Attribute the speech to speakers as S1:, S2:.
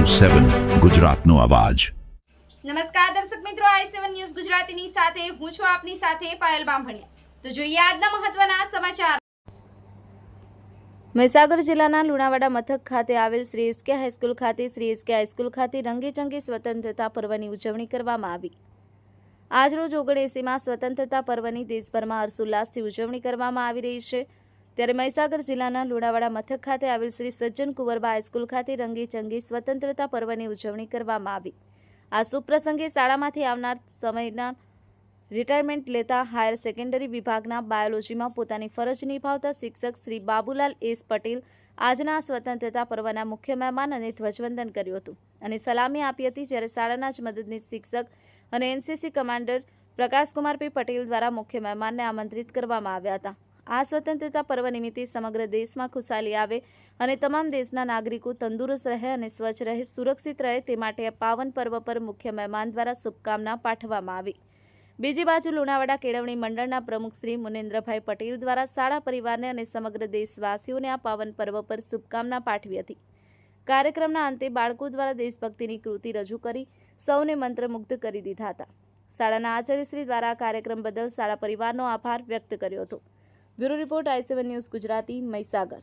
S1: 7 ગુજરાતનો અવાજ।
S2: નમસ્કાર દર્શક મિત્રો, i7 ન્યૂઝ ગુજરાતીની સાથે હું છું આપની સાથે પાયલ બામભણિયા। તો જોઈએ આજના મહત્વના સમાચાર। મહીસાગર જિલ્લાના લુણાવાડા મથક ખાતે આવેલ શ્રી એસકે હાઈસ્કૂલ ખાતે રંગેચંગે સ્વતંત્રતા પર્વની ઉજવણી કરવામાં આવી। આજરોજ 79માં સ્વતંત્રતા પર્વની દેશભરમાં હર્ષોલ્લાસથી ઉજવણી કરવામાં આવી રહી છે। ત્યારે મહીસાગર જિલ્લાના લુણાવાડા મથક ખાતે આવેલ શ્રી સજ્જન કુંવરબા હાઈસ્કૂલ ખાતે રંગેચંગે સ્વતંત્રતા પર્વની ઉજવણી કરવામાં આવી। આ શુભ પ્રસંગે શાળામાંથી આવનાર સમયના રિટાયરમેન્ટ લેતા હાયર સેકન્ડરી વિભાગના બાયોલોજીમાં પોતાની ફરજ નિભાવતા શિક્ષક શ્રી બાબુલાલ એસ પટેલ આજના સ્વતંત્રતા પર્વના મુખ્ય મહેમાન અને ધ્વજવંદન કર્યું હતું અને સલામી આપી હતી। જ્યારે શાળાના જ મદદનીશ શિક્ષક અને એનસીસી કમાન્ડર પ્રકાશકુમાર પી પટેલ દ્વારા મુખ્ય મહેમાનને આમંત્રિત કરવામાં આવ્યા હતા। આ સ્વતંત્રતા પર્વ નિમિત્તે સમગ્ર દેશમાં ખુશાલી આવે અને તમામ દેશના નાગરિકો તંદુરસ્ત રહે અને સ્વચ્છ રહે, સુરક્ષિત રહે તે માટે આ પાવન પર્વ પર મુખ્ય મહેમાન દ્વારા શુભકામના પાઠવવામાં આવી। બીજી બાજુ લુણાવાડા કેળવણી મંડળના પ્રમુખ શ્રી મુનેન્દ્રભાઈ પટેલ દ્વારા શાળા પરિવારને અને સમગ્ર દેશવાસીઓને આ પાવન પર્વ પર શુભકામના પાઠવી હતી। કાર્યક્રમના અંતે બાળકો દ્વારા દેશભક્તિની કૃતિ રજૂ કરી સૌને મંત્રમુગ્ધ કરી દીધા હતા। શાળાના આચાર્યશ્રી દ્વારા આ કાર્યક્રમ બદલ શાળા પરિવારનો આભાર વ્યક્ત કર્યો હતો। Bureau report i7 news Gujarati, Mahisagar.